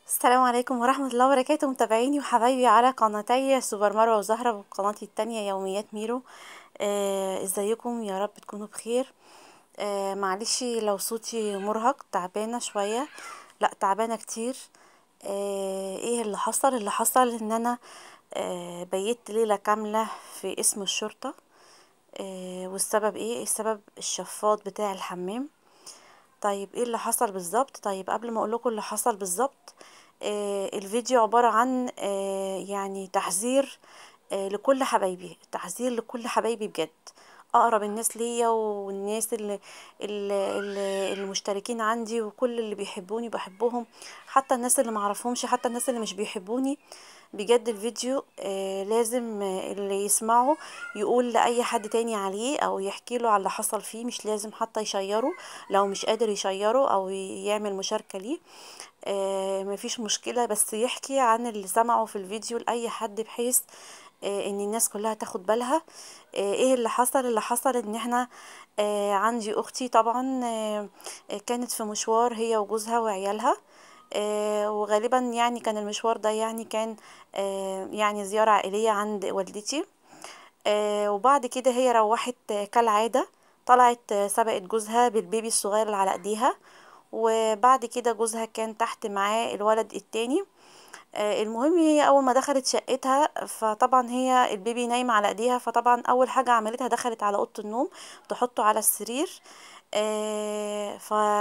السلام عليكم ورحمة الله وبركاته، متابعيني وحبايبي على قناتي سوبر مروة وزهرة وقناتي التانية يوميات ميرو. ازيكم؟ يا رب تكونوا بخير. معلش لو صوتي مرهق، تعبانة شوية، لا تعبانة كتير. ايه اللي حصل؟ اللي حصل ان انا بيت ليلة كاملة في اسم الشرطة. والسبب ايه؟ السبب الشفاط بتاع الحمام. طيب ايه اللي حصل بالظبط؟ طيب قبل ما اقول لكم اللي حصل بالظبط، الفيديو عبارة عن يعني تحذير لكل حبايبي، تحذير لكل حبايبي بجد، اقرب الناس ليا والناس اللي المشتركين عندي وكل اللي بيحبوني بحبهم، حتى الناس اللي معرفهمش، حتى الناس اللي مش بيحبوني. بجد الفيديو لازم اللي يسمعه يقول لأي حد تاني عليه او يحكي له على اللي حصل فيه، مش لازم حتى يشيره لو مش قادر يشيره او يعمل مشاركة ليه. مفيش مشكلة، بس يحكي عن اللي سمعه في الفيديو لأي حد، بحيث ان الناس كلها تاخد بالها. ايه اللي حصل؟ اللي حصل ان احنا عندي اختي طبعا كانت في مشوار هي وجوزها وعيالها. وغالبا يعني كان المشوار ده يعني كان يعني زيارة عائلية عند والدتي. وبعد كده هي روحت كالعادة، طلعت سبقت جوزها بالبيبي الصغير اللي على ايديها. وبعد كده جوزها كان تحت معاه الولد التاني. المهم هي اول ما دخلت شقتها، فطبعا هي البيبي نايم على ايديها، فطبعا اول حاجة عملتها دخلت على اوضة النوم تحطه على السرير.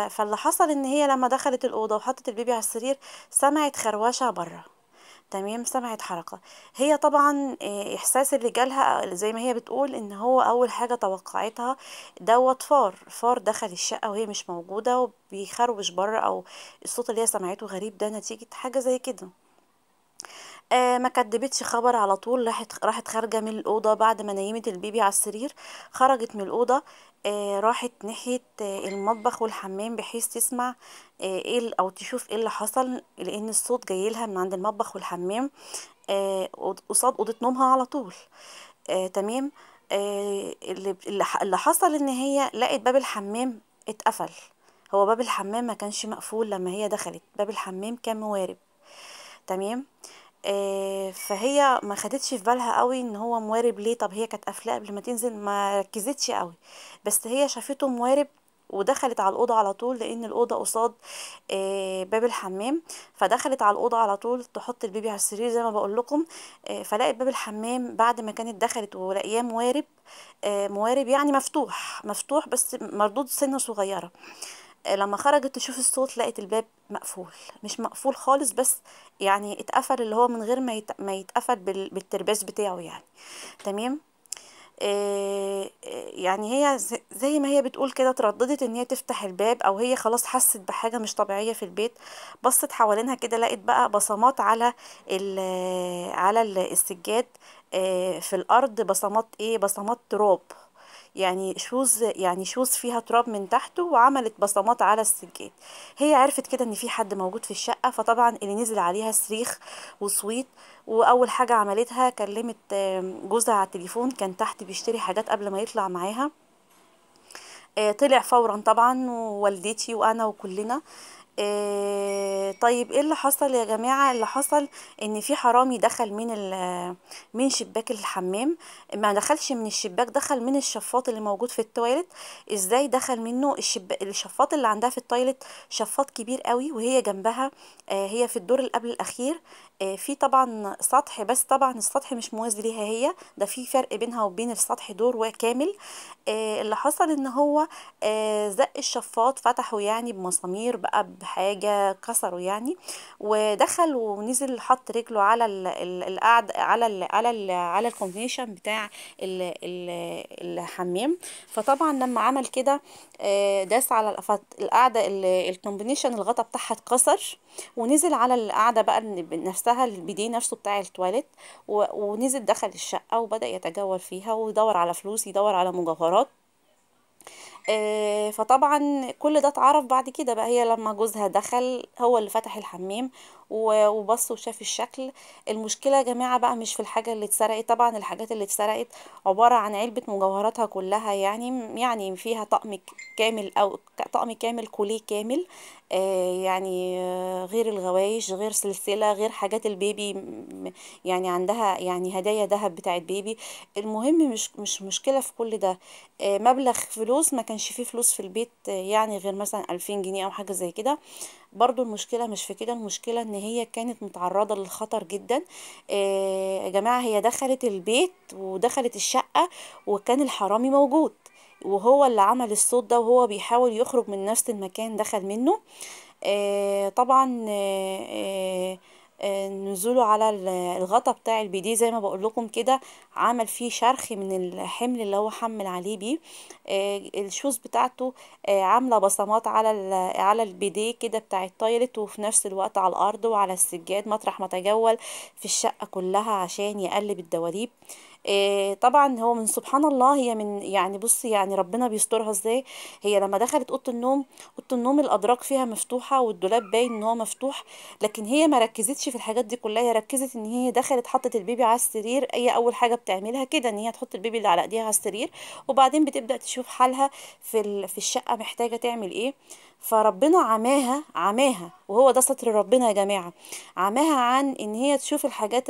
فاللي حصل ان هي لما دخلت الاوضه وحطت البيبي على السرير، سمعت خروشه بره. تمام، سمعت حركه. هي طبعا احساس اللي جالها زي ما هي بتقول ان هو اول حاجه توقعتها دوت فار دخل الشقه وهي مش موجوده وبيخروش بره، او الصوت اللي هي سمعته غريب ده نتيجه حاجه زي كده. ما كدبتش خبر، على طول راحت خارجه من الاوضه بعد ما نيمت البيبي على السرير. خرجت من الاوضه، راحت ناحيه المطبخ والحمام بحيث تسمع ايه او تشوف ايه اللي حصل، لان الصوت جاي لها من عند المطبخ والحمام قصاد اوضه نومها على طول. تمام. اللي حصل ان هي لقت باب الحمام اتقفل. هو باب الحمام ما كانش مقفول، لما هي دخلت باب الحمام كان موارب. تمام. فهي ما خدتش في بالها قوي ان هو موارب ليه، طب هي كانت قافلاه قبل ما تنزل، ما ركزتش قوي. بس هي شافته موارب ودخلت على الاوضه على طول، لان الاوضه قصاد باب الحمام. فدخلت على الاوضه على طول تحط البيبي على السرير زي ما بقول لكم. فلقت باب الحمام بعد ما كانت دخلت ولاقياه موارب. موارب يعني مفتوح مفتوح بس مردود سنه صغيره. لما خرجت تشوف الصوت لقيت الباب مقفول، مش مقفول خالص، بس يعني اتقفل، اللي هو من غير ما يتقفل بالترباس بتاعه يعني. تمام. يعني هي زي ما هي بتقول كده، ترددت ان هي تفتح الباب، او هي خلاص حست بحاجة مش طبيعية في البيت. بصت حوالينها كده لقت بقى بصمات على السجاد. في الارض بصمات ايه؟ بصمات تراب، يعني شوز فيها تراب من تحته، وعملت بصمات على السجاد. هي عرفت كده ان في حد موجود في الشقة، فطبعا اللي نزل عليها صريخ وصويت. واول حاجة عملتها كلمت جوزها على التليفون، كان تحت بيشتري حاجات قبل ما يطلع معاها. طلع فورا طبعا، ووالدتي وانا وكلنا. طيب ايه اللي حصل يا جماعة؟ اللي حصل ان في حرامي دخل من شباك الحمام. ما دخلش من الشباك، دخل من الشفاط اللي موجود في التواليت. ازاي دخل منه؟ الشفاط اللي عندها في التواليت شفاط كبير قوي، وهي جنبها هي في الدور اللي قبل الاخير. في طبعا سطح، بس طبعا السطح مش موازي ليها هي، ده في فرق بينها وبين السطح دور وكامل. اللي حصل ان هو زق الشفاط، فتحه يعني بمسامير بقى، بحاجة كسره يعني. ودخل ونزل حط رجله على القعد على الكومبينيشن بتاع الحمام. فطبعا لما عمل كده داس على القعدة، الكومبينيشن الغطا بتاعها اتكسر، ونزل على القعدة بقى نفسها، البيديه نفسه بتاع التواليت. ونزل دخل الشقة وبدأ يتجول فيها ويدور على فلوس، يدور على مجوهرات. فطبعا كل ده اتعرف بعد كده بقى، هي لما جوزها دخل هو اللي فتح الحمام وبص وشاف الشكل. المشكلة يا جماعة بقى مش في الحاجة اللي اتسرقت، طبعا الحاجات اللي اتسرقت عبارة عن علبة مجوهراتها كلها، يعني فيها طقم كامل او طقم كامل كوليه كامل. يعني غير الغوايش، غير سلسلة، غير حاجات البيبي، يعني عندها يعني هدايا دهب بتاعت بيبي. المهم مش مشكلة في كل ده. مبلغ فلوس، ما كانش فيه فلوس في البيت، يعني غير مثلا 2000 جنيه او حاجة زي كده. برضو المشكلة مش في كده، المشكلة ان هي كانت متعرضة للخطر جدا. يا جماعة هي دخلت البيت ودخلت الشقة وكان الحرامي موجود، وهو اللي عمل الصوت ده وهو بيحاول يخرج من نفس المكان دخل منه. طبعا نزوله على الغطا بتاع البيديه زي ما بقول لكم كده، عمل فيه شرخ من الحمل اللي هو حمل عليه بيه. الشوز بتاعته عامله بصمات على البيديه كده بتاع التويلت، وفي نفس الوقت على الارض وعلى السجاد مطرح ما تجول في الشقه كلها عشان يقلب الدواليب. طبعا هو من سبحان الله، هي من يعني بصي يعني ربنا بيسترها ازاي. هي لما دخلت اوضه النوم الادراج فيها مفتوحه والدولاب باين ان هو مفتوح، لكن هي ما ركزتش في الحاجات دي كلها، هي ركزت ان هي دخلت حطت البيبي على السرير. هي اول حاجه بتعملها كده ان هي تحط البيبي اللي على ايديها على السرير، وبعدين بتبدا تشوف حالها في الشقه محتاجه تعمل ايه. فربنا عماها، وهو ده ستر ربنا يا جماعه، عماها عن ان هي تشوف الحاجات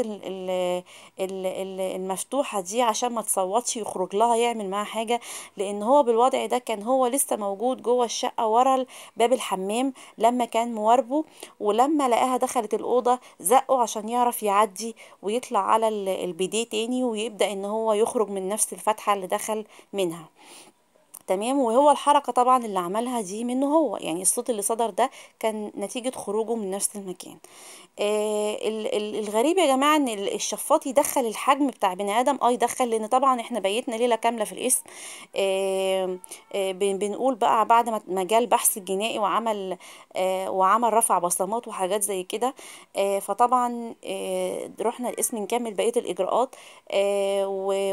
المفتوحه دي عشان ما تصوتش يخرج لها يعمل معاها حاجه. لان هو بالوضع ده كان هو لسه موجود جوه الشقه ورا باب الحمام لما كان مواربه، ولما لقاها دخلت الأوضة زقه عشان يعرف يعدي ويطلع على البيديه تاني ويبدأ ان هو يخرج من نفس الفتحة اللي دخل منها. تمام. وهو الحركة طبعا اللي عملها دي منه هو، يعني الصوت اللي صدر ده كان نتيجة خروجه من نفس المكان. الغريب يا جماعة ان الشفاط يدخل الحجم بتاع بني ادم، يدخل، لان طبعا احنا بيتنا ليلة كاملة في القسم. بنقول بقى بعد ما جه البحث الجنائي وعمل رفع بصمات وحاجات زي كده. فطبعا رحنا القسم نكمل بقية الاجراءات.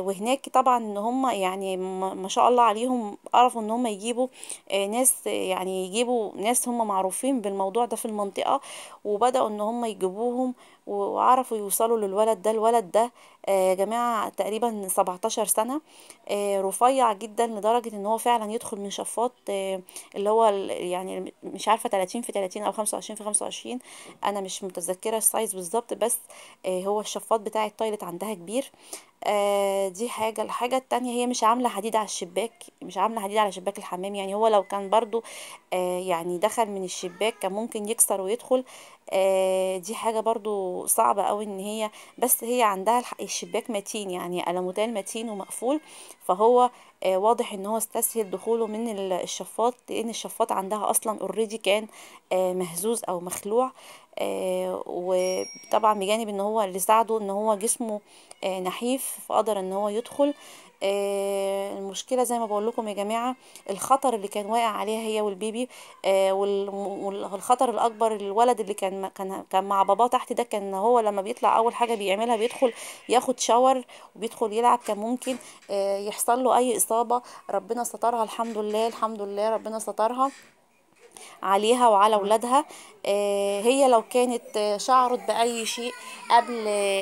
وهناك طبعا ان هم يعني ما شاء الله عليهم عرفوا ان هم يجيبوا ناس، يعني يجيبوا ناس هم معروفين بالموضوع ده في المنطقة، وبدأوا ان هم يجيبوهم وعرفوا يوصلوا للولد ده. الولد ده يا جماعة تقريبا 17 سنة، رفيع جدا لدرجة ان هو فعلا يدخل من شفاط، اللي هو يعني مش عارفة 30 في 30 او 25 في 25، انا مش متذكرة السايز بالظبط، بس هو الشفاط بتاع التويلت عندها كبير. دي حاجة. الحاجة التانية هي مش عاملة حديد على الشباك، مش عاملة حديد على شباك الحمام، يعني هو لو كان برضو يعني دخل من الشباك كان ممكن يكسر ويدخل. دي حاجة برضو صعبة قوي ان هي، بس هي عندها الشباك متين، يعني ألموتال متين ومقفول، فهو واضح ان هو استسهل دخوله من الشفاط، لان الشفاط عندها اصلا اوريدي كان مهزوز او مخلوع. وطبعا بجانب ان هو اللي ساعده ان هو جسمه نحيف، فقدر ان هو يدخل. المشكلة زي ما بقول لكم يا جماعة، الخطر اللي كان واقع عليها هي والبيبي. والخطر الأكبر الولد اللي كان مع باباه تحت ده، كان هو لما بيطلع أول حاجة بيعملها بيدخل ياخد شاور وبيدخل يلعب، كان ممكن يحصل له أي إصابة. ربنا سترها الحمد لله، الحمد لله ربنا سترها عليها وعلى ولادها. هي لو كانت شعرت بأي شيء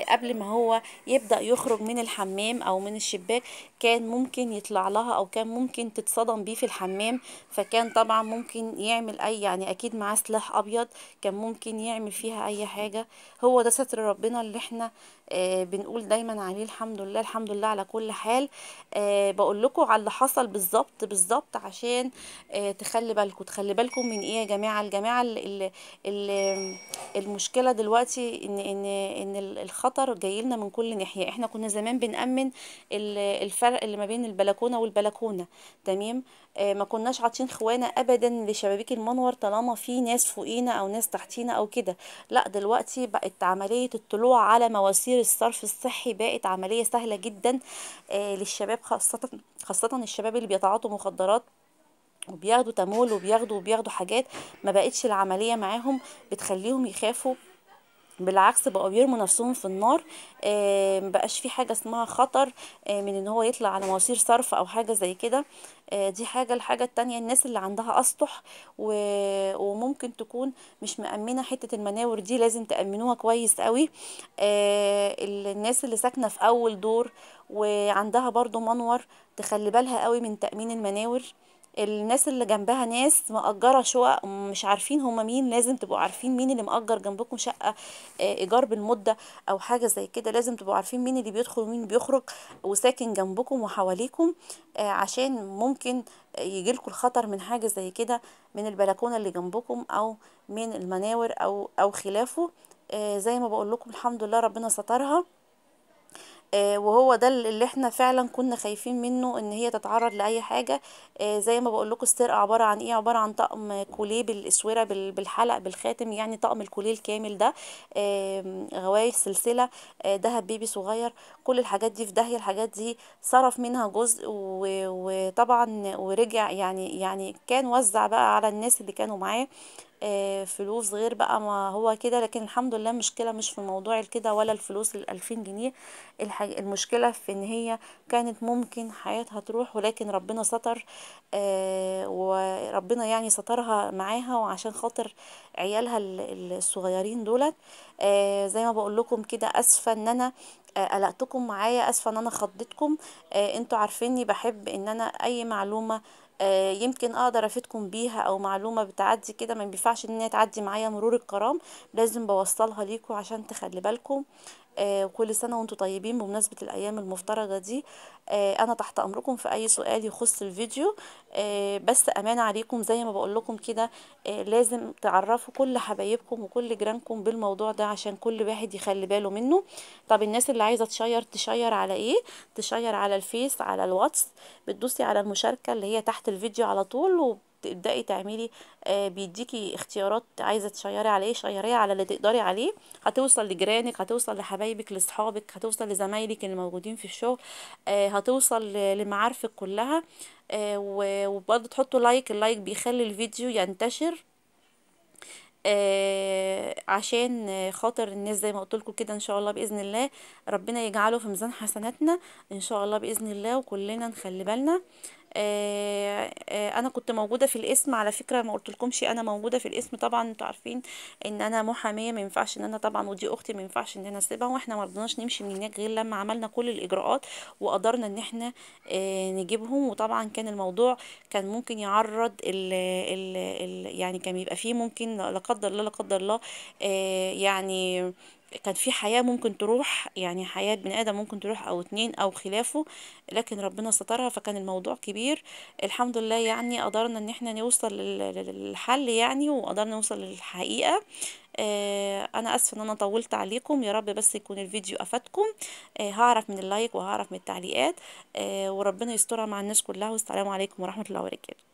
قبل ما هو يبدأ يخرج من الحمام أو من الشباك، كان ممكن يطلع لها أو كان ممكن تتصدم بيه في الحمام، فكان طبعا ممكن يعمل أي، يعني أكيد معاه سلاح أبيض، كان ممكن يعمل فيها أي حاجة. هو ده ستر ربنا اللي احنا بنقول دايما عليه الحمد لله، الحمد لله على كل حال. بقول لكم على اللي حصل بالظبط بالظبط عشان تخلي بالكم من ايه يا جماعه. الجماعه المشكله دلوقتي ان الخطر جاي لنا من كل ناحيه. احنا كنا زمان بنأمن الفرق اللي ما بين البلكونه والبلكونه، تمام. ما كناش عاطين خوانه ابدا لشبابيك المنور طالما في ناس فوقينا او ناس تحتينا او كده. لا دلوقتي بقت عمليه الطلوع على مواسير الصرف الصحي بقت عمليه سهله جدا للشباب، خاصه الشباب اللي بيتعاطوا مخدرات وبياخدوا تمول وبياخدوا حاجات. ما بقتش العملية معاهم بتخليهم يخافوا بالعكس بقوا بيرموا نفسهم في النار. مبقاش في حاجة اسمها خطر من ان هو يطلع على مواسير صرف او حاجة زي كده. دي حاجة. الحاجة التانية، الناس اللي عندها اسطح وممكن تكون مش مأمنة حتة المناور دي، لازم تأمنوها كويس قوي. الناس اللي ساكنة في اول دور وعندها برضو منور، تخلي بالها قوي من تأمين المناور. الناس اللي جنبها ناس مأجرة شقق مش عارفين هما مين، لازم تبقوا عارفين مين اللي مأجر جنبكم شقة إيجار بالمدة أو حاجة زي كده. لازم تبقوا عارفين مين اللي بيدخل ومين بيخرج وساكن جنبكم وحواليكم، عشان ممكن يجيلكوا الخطر من حاجة زي كده، من البلكونة اللي جنبكم أو من المناور أو خلافه. زي ما بقول لكم الحمد لله ربنا سترها. وهو ده اللي احنا فعلا كنا خايفين منه، ان هي تتعرض لاي حاجه. زي ما بقول لكم السرقه عباره عن ايه؟ عباره عن طقم كوليه بالاسوره بالحلق بالخاتم، يعني طقم الكوليه الكامل ده، غوايش سلسله، دهب بيبي صغير. كل الحاجات دي في داهيه. الحاجات دي صرف منها جزء وطبعا ورجع، يعني كان وزع بقى على الناس اللي كانوا معاه فلوس غير بقى ما هو كده. لكن الحمد لله المشكلة مش في موضوع الكده ولا الفلوس ال2000 جنيه. المشكلة في ان هي كانت ممكن حياتها تروح، ولكن ربنا ستر. وربنا يعني سترها معاها، وعشان خاطر عيالها الصغيرين دولت. زي ما بقول لكم كده، اسفة ان انا قلقتكم معايا، اسفة ان انا خضتكم. انتوا عارفيني بحب ان انا اي معلومة يمكن اقدر افيدكم بيها، او معلومة بتعدي كده ما بينفعش ان هي تعدي معايا مرور الكرام، لازم بوصلها ليكم عشان تخلي بالكم. وكل سنة وانتم طيبين بمناسبة الأيام المفترجة دي. أنا تحت أمركم في أي سؤال يخص الفيديو. بس أمانة عليكم زي ما بقول لكم كده، لازم تعرفوا كل حبايبكم وكل جيرانكم بالموضوع ده عشان كل واحد يخلي باله منه. طب الناس اللي عايزة تشير على ايه؟ تشير على الفيس، على الواتس. بتدوسي على المشاركة اللي هي تحت الفيديو على طول، تبدأي تعملي. بيديكي اختيارات، عايزة تشيري على ايه؟ شيريه على اللي تقدري عليه. هتوصل لجيرانك، هتوصل لحبايبك، لاصحابك، هتوصل لزمايلك اللي موجودين في الشغل، هتوصل لمعارفك كلها. وبرضه تحطوا لايك. اللايك بيخلي الفيديو ينتشر، عشان خاطر الناس زي ما قلت لكم كده. ان شاء الله باذن الله ربنا يجعله في ميزان حسناتنا ان شاء الله باذن الله، وكلنا نخلي بالنا. انا كنت موجوده في الاسم على فكره، ما قلتلكمش انا موجوده في الاسم. طبعا انتوا عارفين ان انا محاميه، ما ينفعش ان انا طبعا، ودي اختي ما ينفعش ان انا اسيبها، واحنا ما رضناش نمشي من هناك غير لما عملنا كل الاجراءات وقدرنا ان احنا نجيبهم. وطبعا كان الموضوع كان ممكن يعرض يعني كان يبقى فيه ممكن لا قدر الله لا قدر الله، يعني كان في حياة ممكن تروح، يعني حياة بني آدم ممكن تروح أو اتنين أو خلافه. لكن ربنا سترها، فكان الموضوع كبير. الحمد لله يعني قدرنا ان احنا نوصل للحل يعني، وقدرنا نوصل للحقيقة. انا اسفة ان انا طولت عليكم، يا رب بس يكون الفيديو افادكم. هعرف من اللايك وهعرف من التعليقات. وربنا يسترها مع الناس كلها، والسلام عليكم ورحمة الله وبركاته.